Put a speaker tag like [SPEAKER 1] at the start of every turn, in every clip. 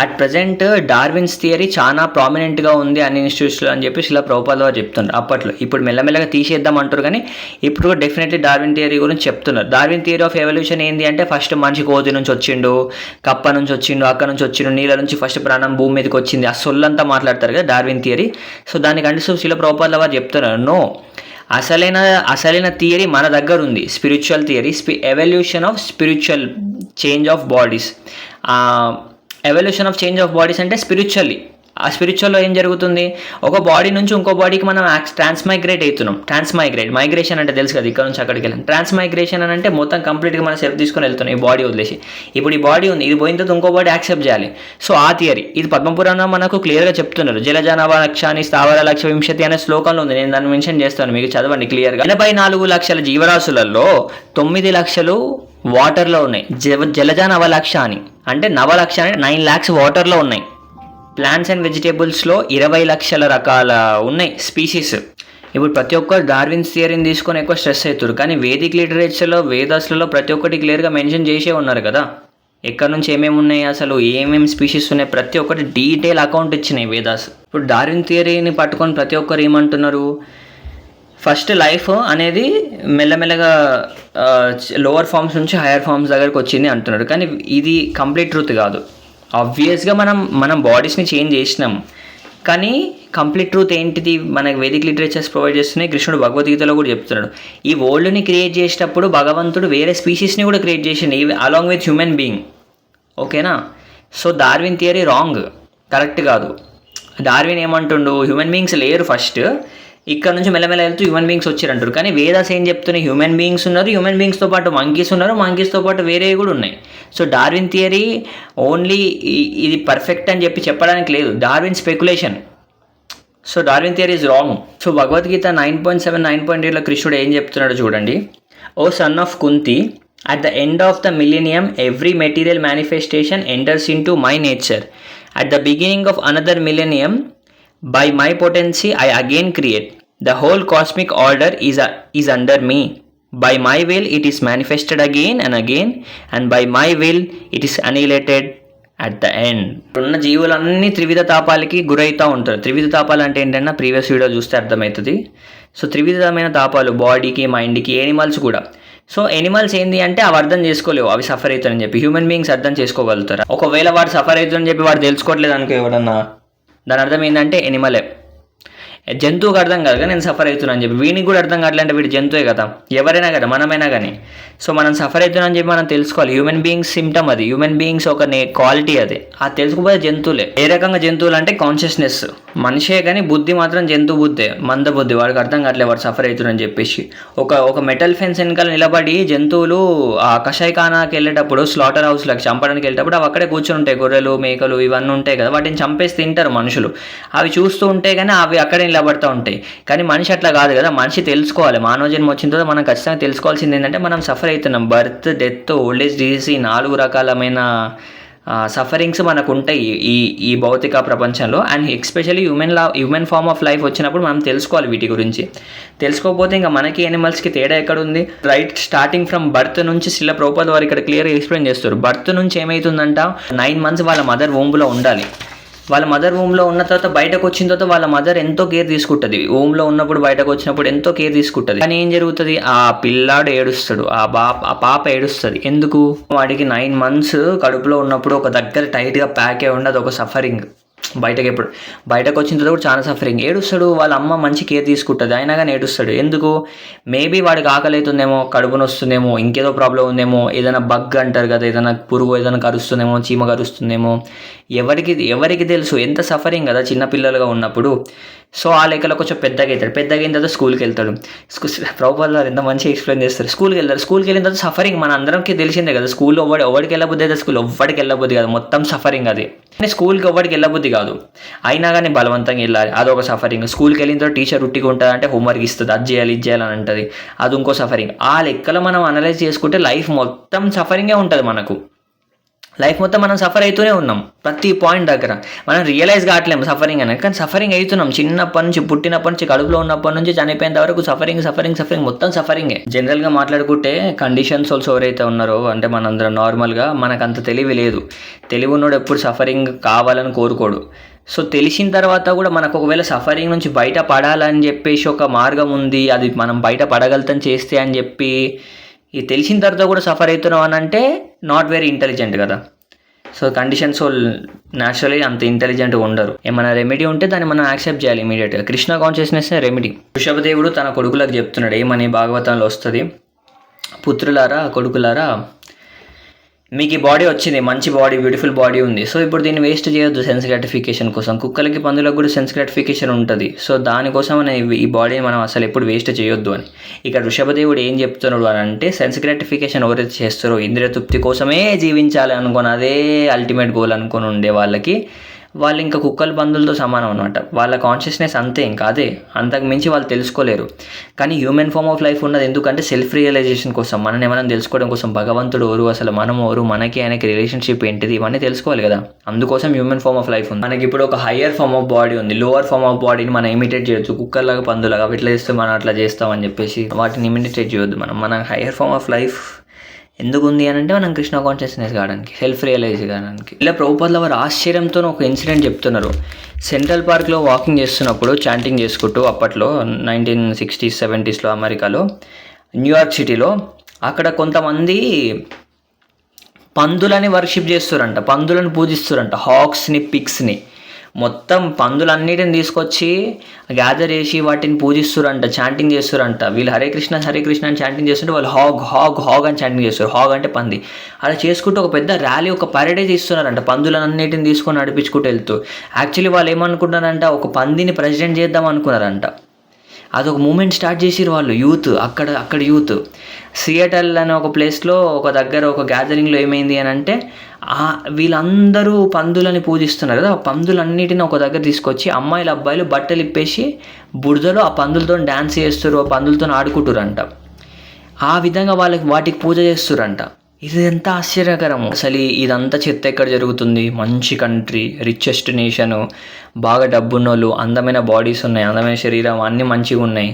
[SPEAKER 1] At present Darwin's theory చాలా ప్రామినెంట్గా ఉంది అన్ని ఇన్స్టిట్యూట్స్లో అని చెప్పి శిలా ప్రభుపాద వారు చెప్తున్నారు అప్పట్లో. ఇప్పుడు మెల్లమెల్లగా తీసేద్దాం అంటారు, కానీ ఇప్పుడు డెఫినెట్లీ డార్విన్ థియరీ గురించి చెప్తున్నారు. డార్విన్ థియరీ ఆఫ్ ఎవల్యూషన్ ఏంటి అంటే ఫస్ట్ మనిషి కోతి నుంచి వచ్చిండు, కప్ప నుంచి వచ్చిండు, అక్క నుంచి వచ్చిండు, నీళ్ళ నుంచి ఫస్ట్ ప్రాణం భూమి మీదకి వచ్చింది, ఆ సొల్లంతా మాట్లాడతారు కదా డార్విన్ థియరీ. సో దానికి అంటే శిలా ప్రభుపాద వారు చెప్తున్నారు నో, అసలైన థియరీ మన దగ్గర ఉంది, spiritual theory, evolution of spiritual change of bodies. Evolution of change of bodies అంటే స్పిరిచువల్లీ. ఆ స్పిరిచువల్లో ఏం జరుగుతుంది, ఒక బాడీ నుంచి ఇంకో బాడీకి మనం ట్రాన్స్మైగ్రేట్ అవుతున్నాం. మైగ్రేషన్ అంటే తెలుసు కదా, ఇక్కడ నుంచి అక్కడికి వెళ్ళాం. ట్రాన్స్మైగ్రేషన్ అని అంటే మొత్తం కంప్లీట్గా మనం సెల్ఫ్ తీసుకొని వెళ్తున్నాం ఈ బాడీ వదిలేసి. ఇప్పుడు ఈ బాడీ ఉంది, ఇది పోయిన తర్వాత ఇంకో బాడీ యాక్సెప్ట్ చేయాలి. సో ఆ థియరీ ఇది పద్మపురాణం మనకు క్లియర్గా చెప్తున్నారు. జలజానవ లక్షాన్ని స్థావర లక్ష వింశతి అనే శ్లోకంలో ఉంది, నేను దాన్ని మెన్షన్ చేస్తాను, మీకు చదవండి క్లియర్గా. 84 లక్షల జీవరాశులలో 9 లక్షలు వాటర్లో ఉన్నాయి. జలజ నవలక్ష అని అంటే నవలక్ష అంటే 9 lakhs వాటర్లో ఉన్నాయి. ప్లాంట్స్ అండ్ వెజిటేబుల్స్లో 20 లక్షల రకాల ఉన్నాయి స్పీసీస్. ఇప్పుడు ప్రతి ఒక్కరు డార్విన్స్ థియరీని తీసుకొని ఎక్కువ స్ట్రెస్ అవుతారు, కానీ వేదిక్ లిటరేచర్లో వేదాస్లలో ప్రతి ఒక్కటి క్లియర్గా మెన్షన్ చేసే ఉన్నారు కదా, ఎక్కడి నుంచి ఏమేమి ఉన్నాయి, అసలు ఏమేమి స్పీషీస్ ఉన్నాయి, ప్రతి ఒక్కటి డీటెయిల్ అకౌంట్ ఇచ్చినాయి వేదాస్. ఇప్పుడు డార్విన్ థియరీని పట్టుకొని ప్రతి ఒక్కరు ఏమంటున్నారు, ఫస్ట్ లైఫ్ అనేది మెల్లమెల్లగా లోవర్ ఫామ్స్ నుంచి హైయర్ ఫామ్స్ దగ్గరకు వచ్చింది అంటున్నారు, కానీ ఇది కంప్లీట్ ట్రూత్ కాదు. ఆబ్వియస్గా మనం బాడీస్ని చేంజ్ చేసినాం, కానీ కంప్లీట్ ట్రూత్ ఏంటిది మనకి వేదిక్ లిటరేచర్స్ ప్రొవైడ్ చేస్తున్నాయి. కృష్ణుడు భగవద్గీతలో కూడా చెప్తున్నాడు, ఈ వరల్డ్ని క్రియేట్ చేసేటప్పుడు భగవంతుడు వేరే స్పీషీస్ని కూడా క్రియేట్ చేసిండు అలాంగ్ విత్ హ్యూమన్ బీయింగ్. ఓకేనా? So Darwin theory wrong, correct కాదు. డార్విన్ ఏమంటుండు, హ్యూమన్ బీయింగ్స్ లేరు ఫస్ట్, ఇక్కడ నుంచి మెల్లమెల్ల వెళ్తూ హ్యూమన్ బీయింగ్స్ వచ్చారంటారు, కానీ వేదాస్ ఏం చెప్తున్నాయి, హ్యూమన్ బీయింగ్స్ ఉన్నారు, హ్యూమన్ బీయింగ్స్తో పాటు మంకీస్ ఉన్నారు, మంకీస్తో పాటు వేరే కూడా ఉన్నాయి. సో డార్విన్ థియరీ ఓన్లీ ఇది పర్ఫెక్ట్ అని చెప్పడానికి లేదు, Darwin speculation. So Darwin theory is wrong. So Bhagavad Gita 9.7, 9.8లో కృష్ణుడు ఏం చెప్తున్నాడు చూడండి. O son of Kunti, at the end of the millennium every material manifestation enters into my nature. At the beginning of another millennium, by my potency I again create. The whole cosmic order is under me. By my will it is manifested again and again, and by my will it is annihilated at the end. ఉన్న జీవులన్నీ త్రివిధ తాపాలకి గురవుతూ ఉంటారు. త్రివిధ తాపాలు అంటే ఏంటన్నా previous video చూస్తే అర్థమవుతుంది. So త్రివిధమైన తాపాలు బాడీకి, మైండ్కి, ఎనిమల్స్ కూడా. సో ఎనిమల్స్ ఏంటి అంటే అవి అర్థం చేసుకోలేవు, అవి సఫర్ అవుతారని చెప్పి. హ్యూమన్ బీయింగ్స్ అర్థం చేసుకోగలుగుతారు. ఒకవేళ వాడు సఫర్ అవుతుందని చెప్పి వాడు తెలుసుకోవట్లేదు అనుకో ఎవడన్నా, దాని అర్థం ఏంటంటే ఎనిమలే. జంతువుకి అర్థం కాదు కదా నేను సఫర్ అవుతున్నాను చెప్పి, వీనికి కూడా అర్థం కావట్లంటే వీడు జంతువే కదా, ఎవరైనా కదా, మనమైనా కానీ. సో మనం సఫర్ అవుతున్నామని చెప్పి మనం తెలుసుకోవాలి. హ్యూమన్ బీయింగ్స్ సిమ్టమ్ అది, హ్యూమన్ బీయింగ్స్ ఒక క్వాలిటీ అది. అది తెలుసుకోకపోతే జంతువులే. ఏ రకంగా జంతువులు అంటే కాన్షియస్నెస్ మనిషే, కానీ బుద్ధి మాత్రం జంతువు బుద్ధే, మంద బుద్ధి. వాడికి అర్థం కావట్లేదు వాడు సఫర్ అవుతున్నారని చెప్పేసి. ఒక మెటల్ ఫెన్స్ వెనకాల నిలబడి జంతువులు ఆ కషాయఖానాకి వెళ్ళేటప్పుడు, స్లాటర్ హౌస్లోకి చంపడానికి వెళ్ళేటప్పుడు అవి అక్కడే కూర్చొని ఉంటాయి, గొర్రెలు, మేకలు ఇవన్నీ ఉంటాయి కదా, వాటిని చంపేసి తింటారు మనుషులు. అవి చూస్తూ ఉంటే కానీ అవి అక్కడే నిలబడుతూ ఉంటాయి. కానీ మనిషి అట్లా కాదు కదా, మనిషి తెలుసుకోవాలి. మానవ జన్మ వచ్చిన తర్వాత మనం ఖచ్చితంగా తెలుసుకోవాల్సింది ఏంటంటే మనం సఫర్ అవుతున్నాం. Birth, death, old age, disease, ఈ 4 రకాలమైన సఫరింగ్స్ మనకు ఉంటాయి ఈ భౌతిక ప్రపంచంలో. And especially human form of life వచ్చినప్పుడు మనం తెలుసుకోవాలి వీటి గురించి. తెలుసుకోకపోతే ఇంకా మనకి ఎనిమల్స్కి తేడా ఎక్కడ ఉంది? రైట్, స్టార్టింగ్ ఫ్రమ్ బర్త్ నుంచి శిల ప్రభుపాద వారు ఇక్కడ క్లియర్గా ఎక్స్ప్లెయిన్ చేస్తారు. బర్త్ నుంచి ఏమవుతుందంట, 9 months వాళ్ళ మదర్ వూమ్లో ఉండాలి. వాళ్ళ మదర్ వూమ్లో ఉన్న తర్వాత బయటకు వచ్చిన తర్వాత వాళ్ళ మదర్ ఎంతో కేర్ తీసుకుంటుంది. వూమ్లో ఉన్నప్పుడు బయటకు వచ్చినప్పుడు ఎంతో కేర్ తీసుకుంటుంది. కానీ ఏం జరుగుతుంది, ఆ పిల్లాడు ఏడుస్తాడు, ఆ పాప ఏడుస్తుంది. ఎందుకు? వాడికి 9 months కడుపులో ఉన్నప్పుడు ఒక దగ్గర టైట్గా ప్యాక్ అయి ఉండదు, ఒక సఫరింగ్. బయటకు వచ్చిన తర్వాత కూడా చాలా సఫరింగ్. ఏడుస్తాడు, వాళ్ళ అమ్మ మంచి కేర్ తీసుకుంటుంది, అయినా కానీ ఏడుస్తాడు. ఎందుకు? మేబీ వాడికి ఆకలి అవుతుందేమో, కడుపున వస్తుందేమో, ఇంకేదో ప్రాబ్లం ఉందేమో, ఏదైనా బగ్ అంటారు కదా, ఏదైనా పురుగు ఏదైనా కరుస్తుందేమో, చీమ కరుస్తుందేమో, ఎవరికి తెలుసు. ఎంత సఫరింగ్ కదా చిన్నపిల్లలుగా ఉన్నప్పుడు. సో ఆ లెక్కలో కొంచెం పెద్దగా అవుతాడు. పెద్దగా అయిన తర్వాత స్కూల్కి వెళ్తాడు. ప్రభుపాద వారు ఎంత మంచిగా ఎక్స్ప్లెయిన్ చేస్తారు. స్కూల్కి వెళ్ళిన తర్వాత సఫరింగ్ మన అందరికీ తెలిసిందే కదా. స్కూల్లో ఎవరికి వెళ్ళబుద్ది అయితే స్కూల్ ఎవ్వడికి వెళ్ళబుద్ది కాదు, మొత్తం సఫరింగ్ అది. స్కూల్కి ఎవ్వడికి వెళ్ళబుద్ది కాదు, అయినా కానీ బలవంతంగా వెళ్ళాలి, అదొక సఫరింగ్. స్కూల్కి వెళ్ళిన తర్వాత టీచర్ ఉట్టిగా ఉంటుంది అంటే హోంవర్క్ ఇస్తుంది, అది చేయాలి ఇది చేయాలని అంటుంది, అది ఇంకో సఫరింగ్. ఆ లెక్కలో మనం అనలైజ్ చేసుకుంటే లైఫ్ మొత్తం సఫరింగే ఉంటుంది మనకు. లైఫ్ మొత్తం మనం సఫర్ అవుతూనే ఉన్నాం ప్రతి పాయింట్ దగ్గర. మనం రియలైజ్ కావట్లేము సఫరింగ్ అనేది, కానీ సఫరింగ్ అవుతున్నాం. చిన్నప్పటి నుంచి, పుట్టినప్పటి నుంచి, కడుపులో ఉన్నప్పటి నుంచి చనిపోయేంత వరకు సఫరింగ్ మొత్తం సఫరింగే. జనరల్గా మాట్లాడుకుంటే కండిషన్స్ ఆల్సో ఎవరైతే ఉన్నారో, అంటే మనందరం నార్మల్గా మనకు అంత తెలివి లేదు. తెలివి ఉన్నోడు ఎప్పుడు సఫరింగ్ కావాలని కోరుకోడు. సో తెలిసిన తర్వాత కూడా మనకు ఒకవేళ సఫరింగ్ నుంచి బయట పడాలని చెప్పేసి ఒక మార్గం ఉంది, అది మనం బయట పడగలుగుతాం చేస్తే అని చెప్పి ఇది తెలిసిన తర్వాత కూడా సఫర్ అవుతున్నాం అని అంటే నాట్ వెరీ ఇంటెలిజెంట్ కదా. సో కండిషన్స్ న్యాచురలీ అంత ఇంటెలిజెంట్గా ఉండరు. ఏమైనా రెమెడీ ఉంటే దాన్ని మనం యాక్సెప్ట్ చేయాలి ఇమీడియట్గా. Krishna consciousness remedy. వృషభదేవుడు తన కొడుకులకు చెప్తున్నాడు ఏమని, భాగవతంలో వస్తుంది, పుత్రులారా, కొడుకులారా, మీకు ఈ బాడీ వచ్చింది, మంచి బాడీ, బ్యూటిఫుల్ బాడీ ఉంది. సో ఇప్పుడు దీన్ని వేస్ట్ చేయొద్దు సెన్స్ గ్రాటిఫికేషన్ కోసం. కుక్కలకి, పందులకు కూడా సెన్స్ గ్రాటిఫికేషన్ ఉంటుంది. సో దానికోసం ఈ బాడీని మనం అసలు ఎప్పుడు వేస్ట్ చేయొద్దు అని. ఇక వృషభదేవుడు ఏం చెప్తున్నాడు అని అంటే, సెన్స్ గ్రాటిఫికేషన్ ఎవరైతే చేస్తారో, ఇంద్రియ తృప్తి కోసమే జీవించాలి అనుకుని, అదే అల్టిమేట్ గోల్ అనుకుని ఉండే వాళ్ళకి, వాళ్ళు ఇంకా కుక్కల పందులతో సమానం అనమాట. వాళ్ళ కాన్షియస్నెస్ అంతే, ఇంకా అదే, అంతకు మించి వాళ్ళు తెలుసుకోలేరు. కానీ హ్యూమన్ ఫార్మ్ ఆఫ్ లైఫ్ ఉన్నది ఎందుకంటే సెల్ఫ్ రియలైజేషన్ కోసం, మనని మనం తెలుసుకోవడం కోసం. భగవంతుడు ఎవరు, అసలు మనం ఎవరు, మనకి ఆయనకి రిలేషన్షిప్ ఏంటిది, ఇవన్నీ తెలుసుకోవాలి కదా. అందుకోసం హ్యూమన్ ఫార్మ్ ఆఫ్ లైఫ్ ఉంది. మనకి ఇప్పుడు ఒక హయ్యర్ ఫార్మ్ ఆఫ్ బాడీ ఉంది, లోవర్ ఫార్మ్ ఆఫ్ బాడీని మనం ఇమిటేట్ చేయొచ్చు. కుక్కర్లాగా, పందులాగా ఇట్లా చేస్తే మనం అట్లా చేస్తామని చెప్పేసి వాటిని ఇమిటేట్ చేయొద్దు. మన హయ్యర్ ఫార్మ్ ఆఫ్ లైఫ్ ఎందుకు ఉంది అని అంటే, మనం కృష్ణ కాన్షియస్నెస్ కావడానికి, సెల్ఫ్ రియలైజ్ కావడానికి. ఇలా ప్రభుపాదుల వారు ఆశ్చర్యంతో ఒక ఇన్సిడెంట్ చెప్తున్నారు. సెంట్రల్ పార్క్లో వాకింగ్ చేస్తున్నప్పుడు, చాంటింగ్ చేసుకుంటూ, అప్పట్లో 1960s 70sలో అమెరికాలో, న్యూయార్క్ సిటీలో, అక్కడ కొంతమంది పందులని వర్షిప్ చేస్తారంట, పందులను పూజిస్తారంట, హాక్స్ని, పిగ్స్ని, మొత్తం పందులన్నిటిని తీసుకొచ్చి గ్యాదర్ చేసి వాటిని పూజిస్తారంట, చాంటింగ్ చేస్తారంట. వీళ్ళు హరే కృష్ణ అని చాంటింగ్ చేస్తుంటే వాళ్ళు హాగ్ అని చాంటింగ్ చేస్తారు. హాగ్ అంటే పంది. అలా చేసుకుంటూ ఒక పెద్ద ర్యాలీ, ఒక పరేడే తీస్తున్నారంట, పందులన్నిటిని తీసుకొని నడిపించుకుంటూ వెళ్తూ. యాక్చువల్లీ వాళ్ళు ఏమనుకుంటున్నారంట, ఒక పందిని ప్రెసిడెంట్ చేద్దాం అనుకున్నారంట. అదొక మూమెంట్ స్టార్ట్ చేసిరు వాళ్ళు, యూత్, అక్కడ యూత్. సియాటల్ అనే ఒక ప్లేస్లో, ఒక దగ్గర, ఒక గ్యాదరింగ్లో ఏమైంది అని అంటే, వీళ్ళందరూ పందులని పూజిస్తున్నారు కదా, ఆ పందులన్నిటిని ఒక దగ్గర తీసుకొచ్చి అమ్మాయిలు, అబ్బాయిలు బట్టలు ఇప్పేసి బురదలో ఆ పందులతో డ్యాన్స్ చేస్తారు, ఆ పందులతో ఆడుకుంటారంట. ఆ విధంగా వాటికి పూజ చేస్తారంట. ఇది ఎంత ఆశ్చర్యకరము. అసలు ఇదంతా చెత్త ఎక్కడ జరుగుతుంది? మంచి కంట్రీ, రిచెస్ట్ నేషను, బాగా డబ్బున్నోళ్ళు, అందమైన బాడీస్ ఉన్నాయి, అందమైన శరీరం, అన్నీ మంచిగా ఉన్నాయి,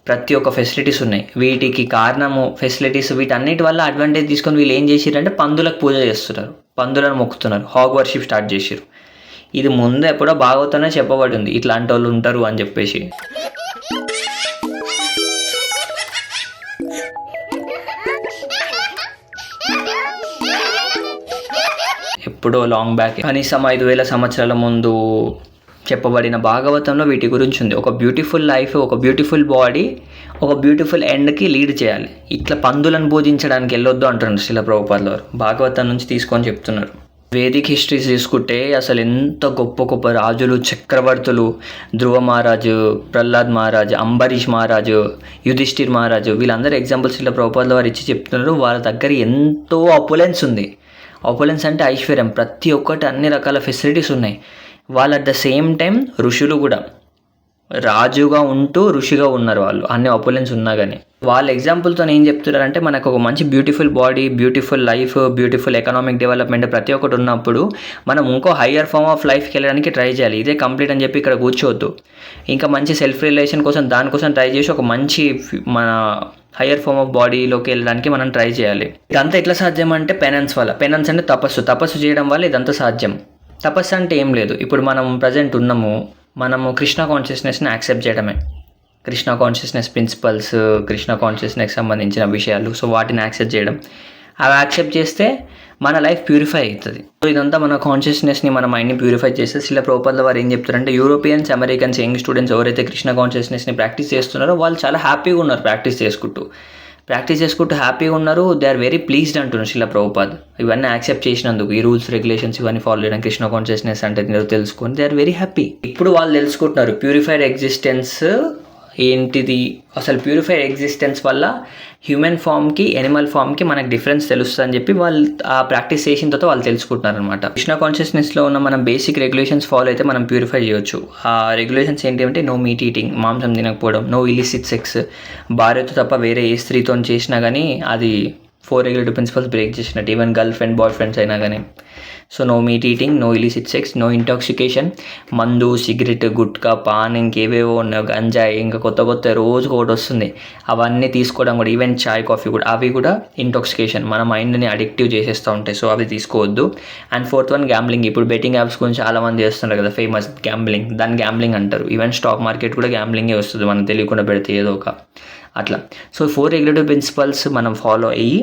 [SPEAKER 1] ప్రతి ఒక్క ఫెసిలిటీస్ ఉన్నాయి. వీటికి కారణము ఫెసిలిటీస్, వీటన్నిటి వల్ల అడ్వాంటేజ్ తీసుకొని వీళ్ళు ఏం చేసిరంటే పందులకు పూజ చేస్తున్నారు, పందులను మొక్కుతున్నారు, హాగ్ వర్షిప్ స్టార్ట్ చేసిరు. ఇది ముందు ఎప్పుడో భాగవతంలో చెప్పబడింది, ఇట్లాంటి వాళ్ళు ఉంటారు అని చెప్పేసి. ఎప్పుడో లాంగ్ బ్యాక్, కనీసం 5000 సంవత్సరాల ముందు చెప్పబడిన భాగవతంలో వీటి గురించి ఉంది. ఒక బ్యూటిఫుల్ లైఫ్, ఒక బ్యూటిఫుల్ బాడీ, ఒక బ్యూటిఫుల్ ఎండ్కి లీడ్ చేయాలి. ఇట్లా పందులను పూజించడానికి వెళ్ళొద్దు అంటున్నారు శ్రీల ప్రభుపాదుల వారు, భాగవతం నుంచి తీసుకొని చెప్తున్నారు. వేదిక్ హిస్టరీస్ తీసుకుంటే అసలు ఎంత గొప్ప గొప్ప రాజులు, చక్రవర్తులు, ధ్రువ మహారాజు, ప్రహ్లాద్ మహారాజు, అంబరీష్ మహారాజు, యుధిష్ఠిర్ మహారాజు, వీళ్ళందరూ ఎగ్జాంపుల్స్ శ్రీల ప్రభుపాదుల వారు ఇచ్చి చెప్తున్నారు. వాళ్ళ దగ్గర ఎంతో అపులెన్స్ ఉంది. అపులెన్స్ అంటే ఐశ్వర్యం, ప్రతి ఒక్కటి అన్ని రకాల ఫెసిలిటీస్ ఉన్నాయి. వాళ్ళు అట్ ద సేమ్ టైం ఋషులు కూడా, రాజుగా ఉంటూ ఋషిగా ఉన్నారు వాళ్ళు, అన్ని అపులెన్స్ ఉన్నా కానీ. వాళ్ళ ఎగ్జాంపుల్తో ఏం చెప్తున్నారంటే, మనకు ఒక మంచి beautiful body, beautiful life, beautiful economic development ప్రతి ఒక్కటి ఉన్నప్పుడు మనం ఇంకో హయ్యర్ ఫార్మ్ ఆఫ్ లైఫ్కి వెళ్ళడానికి ట్రై చేయాలి. ఇదే కంప్లీట్ అని చెప్పి ఇక్కడ కూర్చోవద్దు. ఇంకా మంచి సెల్ఫ్ రిలేషన్ కోసం, దానికోసం ట్రై చేసి ఒక మంచి మన హయ్యర్ ఫార్మ్ ఆఫ్ బాడీలోకి వెళ్ళడానికి మనం ట్రై చేయాలి. ఇదంతా ఎట్లా సాధ్యం అంటే పెనెన్స్ వల్ల. పెనెన్స్ అంటే తపస్సు చేయడం వల్ల ఇదంతా సాధ్యం. తపస్సు అంటే ఏం లేదు, ఇప్పుడు మనం ప్రజెంట్ ఉన్నాము, మనము కృష్ణ కాన్షియస్నెస్ని యాక్సెప్ట్ చేయడమే. కృష్ణ కాన్షియస్నెస్ ప్రిన్సిపల్స్, కృష్ణ కాన్షియస్నెస్కి సంబంధించిన విషయాలు, సో వాటిని యాక్సెప్ట్ చేయడం. అవి యాక్సెప్ట్ చేస్తే మన లైఫ్ ప్యూరిఫై అవుతుంది. సో ఇదంతా మన కాన్షియస్నెస్ని, మన మైండ్ని ప్యూరిఫై చేస్తే శ్రీల ప్రభుపాదుల వారు ఏం చెప్తారంటే, యూరోపియన్స్, అమెరికన్స్, యంగ్ స్టూడెంట్స్ ఎవరైతే కృష్ణ కాన్షియస్నెస్ని ప్రాక్టీస్ చేస్తున్నారో వాళ్ళు చాలా హ్యాపీగా ఉన్నారు. ప్రాక్టీస్ చేసుకుంటూ హ్యాపీగా ఉన్నారు. దే ఆర్ వెరీ ప్లీజ్డ్ అంటున్నారు శ్రీల ప్రభుపాద్. ఇవన్నీ యాక్సెప్ట్ చేసినందుకు, ఈ రూల్స్, రెగ్యులేషన్స్ ఇవన్నీ ఫాలో చేయడం, కృష్ణ కాన్షియస్నెస్ అంటే తెలుసుకొని దే ఆర్ వెరీ హ్యాపీ. ఇప్పుడు వాళ్ళు తెలుసుకుంటున్నారు ప్యూరిఫైడ్ ఎగ్జిస్టెన్స్ ఏంటిది, అసలు ప్యూరిఫైడ్ ఎగ్జిస్టెన్స్ వల్ల హ్యూమన్ ఫామ్కి, ఎనిమల్ ఫామ్కి మనకు డిఫరెన్స్ తెలుస్తుంది అని చెప్పి వాళ్ళు ఆ ప్రాక్టీస్ చేసిన తర్వాత వాళ్ళు తెలుసుకుంటున్నారు అనమాట. కృష్ణ కాన్షియస్నెస్లో ఉన్న మనం బేసిక్ రెగ్యులేషన్స్ ఫాలో అయితే మనం ప్యూరిఫై చేయొచ్చు. ఆ రెగ్యులేషన్స్ ఏంటంటే, నో మీట్ ఈటింగ్, మాంసం తినకపోవడం, నో ఇలిసిట్ సెక్స్, భార్యతో తప్ప వేరే ఏ స్త్రీతో చేసినా కానీ అది 4 రెగ్యులేటివ్ ప్రిన్సిపల్స్ బ్రేక్ చేసినట్టు, even girl friend boy friends అయినా కానీ. So no meat eating, no illicit sex, no intoxication. మందు, సిగరెట్, గుట్కా, పాన్, ఇంకేవేవో ఉన్నాయి, గంజాయి, ఇంకా కొత్త రోజుకు ఒకటి వస్తుంది, అవన్నీ తీసుకోవడం కూడా, ఈవెన్ చాయ్ కాఫీ కూడా, అవి కూడా ఇంటాక్సికేషన్, మన మైండ్ని అడిక్టివ్ చేసేస్తూ ఉంటాయి. సో అవి తీసుకోవద్దు. And 4th one gambling. ఇప్పుడు బెట్టింగ్ యాప్స్ గురించి చాలామంది చేస్తున్నారు కదా, ఫేమస్ గ్యాంబ్లింగ్, దాన్ని గ్యాంబ్లింగ్ అంటారు. ఈవెన్ స్టాక్ మార్కెట్ కూడా గ్యాంబ్లింగే వస్తుంది మనం తెలియకుండా పెడితే ఏదో ఒక అట్లా. సో 4 రెగ్యులేటివ్ ప్రిన్సిపల్స్ మనం ఫాలో అయ్యి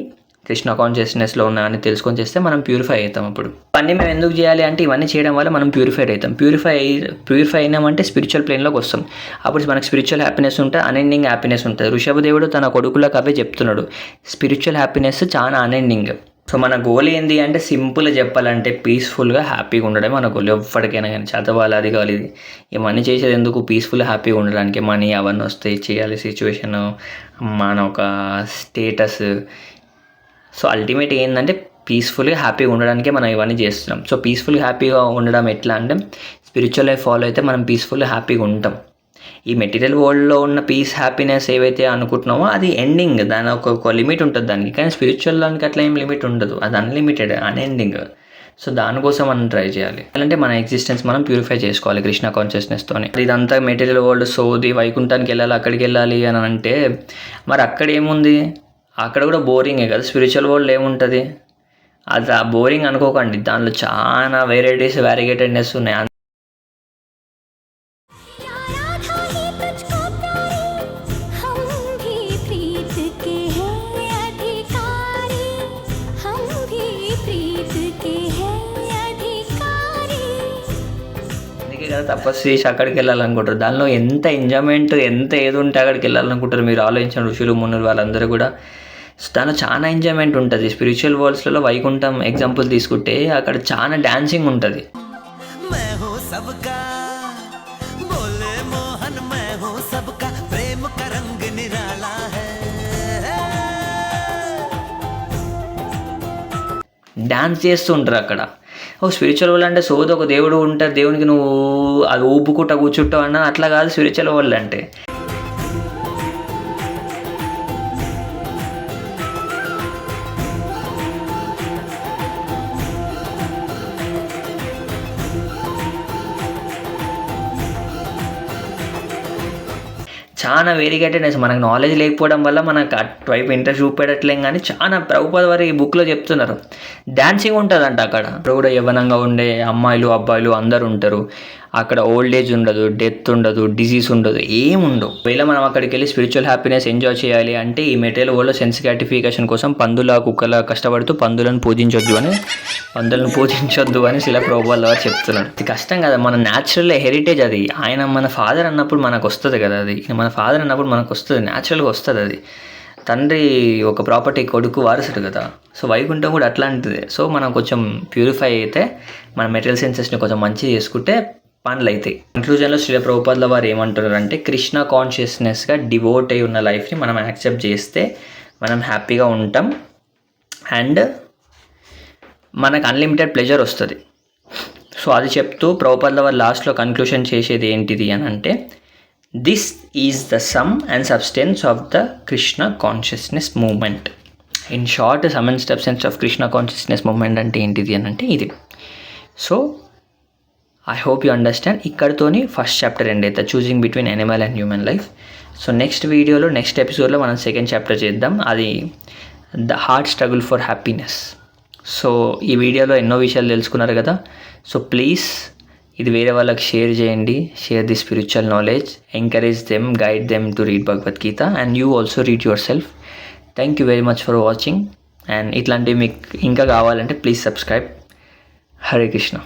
[SPEAKER 1] కృష్ణ కాన్షియస్నెస్లో ఉన్నాయని తెలుసుకొని చేస్తే మనం ప్యూరిఫై అవుతాం. అప్పుడు ఇవన్నీ మేము ఎందుకు చేయాలి అంటే, ఇవన్నీ చేయడం వల్ల మనం ప్యూరిఫైడ్ అవుతాం. ప్యూరిఫై అయినామంటే స్పిరిచువల్ ప్లేన్లోకి వస్తాం. అప్పుడు మనకు స్పిరిచువల్ హ్యాపీనెస్ ఉంటుంది, అన్ఎండింగ్ హ్యాపీనెస్ ఉంటుంది. ఋషభదేవుడు తన కొడుకులకు అవే చెప్తున్నాడు, స్పిరిచువల్ హ్యాపీనెస్ చాలా అన్ఎండింగ్. సో మన గోల్ ఏంటి అంటే, సింపుల్గా చెప్పాలంటే పీస్ఫుల్గా హ్యాపీగా ఉండడం మన గోల్. ఎప్పటికైనా కానీ చదవాలి, అది కావాలి, ఇది ఇవన్నీ చేసేది ఎందుకు, పీస్ఫుల్గా హ్యాపీగా ఉండడానికి. మనీ అవన్నీ వస్తాయి, చేయాలి, సిచ్యువేషన్, మన ఒక స్టేటస్. సో అల్టిమేట్ ఏంటంటే పీస్ఫుల్గా హ్యాపీగా ఉండడానికే మనం ఇవన్నీ చేస్తున్నాం. సో పీస్ఫుల్గా హ్యాపీగా ఉండడం ఎట్లా అంటే, స్పిరిచువల్ లైఫ్ ఫాలో అయితే మనం పీస్ఫుల్గా హ్యాపీగా ఉంటాం. ఈ మెటీరియల్ వరల్డ్లో ఉన్న పీస్, హ్యాపీనెస్ ఏవైతే అనుకుంటున్నామో అది ఎండింగ్, దాని ఒక లిమిట్ ఉంటుంది దానికి. కానీ స్పిరిచువల్ దానికి అట్లా ఏం లిమిట్ ఉండదు, అది అన్లిమిటెడ్, అన్ఎండింగ్. సో దానికోసం మనం ట్రై చేయాలి. అంటే మన ఎగ్జిస్టెన్స్ మనం ప్యూరిఫై చేసుకోవాలి కృష్ణ కాన్షియస్నెస్తోనే. ఇదంతా మెటీరియల్ వరల్డ్ సోది, వైకుంఠానికి వెళ్ళాలి, అక్కడికి వెళ్ళాలి అని అంటే, మరి అక్కడ ఏముంది, అక్కడ కూడా బోరింగే కదా. స్పిరిచువల్ వరల్డ్ ఏముంటుంది, అది ఆ బోరింగ్ అనుకోకండి, దానిలో చాలా వెరైటీస్, వ్యారిగేటెడ్నెస్ ఉన్నాయి. అందుకే కదా తపస్సు చేసి అక్కడికి వెళ్ళాలనుకుంటారు. దానిలో ఎంత ఎంజాయ్మెంట్, ఎంత ఏది ఉంటే అక్కడికి వెళ్ళాలనుకుంటారు. మీరు ఆలోచించిన ఋషులు, మునులు వాళ్ళందరూ కూడా దానిలో చాలా ఎంజాయ్మెంట్ ఉంటుంది. స్పిరిచువల్ వరల్డ్స్లలో వైకుంఠం ఎగ్జాంపుల్ తీసుకుంటే అక్కడ చాలా డ్యాన్సింగ్ ఉంటుంది. డ్యాన్స్ చేస్తూ ఉంటారు అక్కడ. ఓ స్పిరిచువల్ వరల్డ్ అంటే సోది, ఒక దేవుడు ఉంటారు, దేవునికి నువ్వు అది ఊపుకుంటా కూర్చుంటావు అన్న, అట్లా కాదు స్పిరిచువల్ వరల్డ్ అంటే. చాలా వేరిగేటెడ్నెస్, మనకు నాలెడ్జ్ లేకపోవడం వల్ల మనకు అటువైపు ఇంట్రెస్ట్ చూపెట్టట్లేం. కానీ చాలా ప్రభుపాద వారు ఈ బుక్లో చెప్తున్నారు, డ్యాన్సింగ్ ఉంటుందంట అక్కడ. కూడా యవ్వనంగా ఉండే అమ్మాయిలు, అబ్బాయిలు అందరు ఉంటారు అక్కడ. ఓల్డ్ ఏజ్ ఉండదు, డెత్ ఉండదు, డిసీజ్ ఉండదు, ఏముండవు. ఒకవేళ మనం అక్కడికి వెళ్ళి స్పిరిచువల్ హ్యాపీనెస్ ఎంజాయ్ చేయాలి అంటే, ఈ మెటీరియల్ వరల్డ్లో సెన్స్ గ్రాటిఫికేషన్ కోసం పందుల, కుక్కల కష్టపడుతూ పందులను పూజించొద్దు అని శిలా ప్రభుపాద వారు చెప్తున్నారు. ఇది కష్టం కదా, మన న్యాచురల్ హెరిటేజ్ అది. ఆయన మన ఫాదర్ అన్నప్పుడు మనకు వస్తుంది కదా, అది మన ఫాదర్ అన్నప్పుడు మనకు వస్తుంది, న్యాచురల్గా వస్తుంది అది. తండ్రి ఒక ప్రాపర్టీ, కొడుకు వారసుడు కదా. సో వైకుంఠం కూడా అట్లాంటిదే. సో మనం కొంచెం ప్యూరిఫై అయితే, మన మెటీరియల్ సెన్సెస్ని కొంచెం మంచిగా చేసుకుంటే పనులు అవుతాయి. కన్క్లూజన్లో శ్రీల ప్రభుపాదుల వారు ఏమంటున్నారంటే, కృష్ణ కాన్షియస్నెస్గా డివోట్ అయి ఉన్న లైఫ్ని మనం యాక్సెప్ట్ చేస్తే మనం హ్యాపీగా ఉంటాం అండ్ మనకు అన్లిమిటెడ్ ప్లెజర్ వస్తుంది. సో అది చెప్తూ ప్రభుపాదుల వారు లాస్ట్లో కన్క్లూషన్ చేసేది ఏంటిది అని అంటే, this is the sum and substance of the Krishna consciousness movement. In short, sum and substance of Krishna consciousness movement అంటే ఏంటిది అని అంటే ఇది. So I hope you understand. ఇక్కడితోని ఫస్ట్ చాప్టర్ ఎండ్ అవుతుంది, choosing between animal and human life. So next వీడియోలో, next ఎపిసోడ్లో మనం సెకండ్ చాప్టర్ చేద్దాం, అది the hard struggle for happiness. So ఈ వీడియోలో ఎన్నో విషయాలు తెలుసుకున్నారు కదా. సో ప్లీజ్ ఇది వేరే వాళ్ళకి షేర్ చేయండి, share the spiritual knowledge, encourage them, guide them to read Bhagavad Gita and you also read your self. Thank you very much for watching. And ఇట్లాంటివి మీకు ఇంకా కావాలంటే ప్లీజ్ సబ్స్క్రైబ్. హరే కృష్ణ.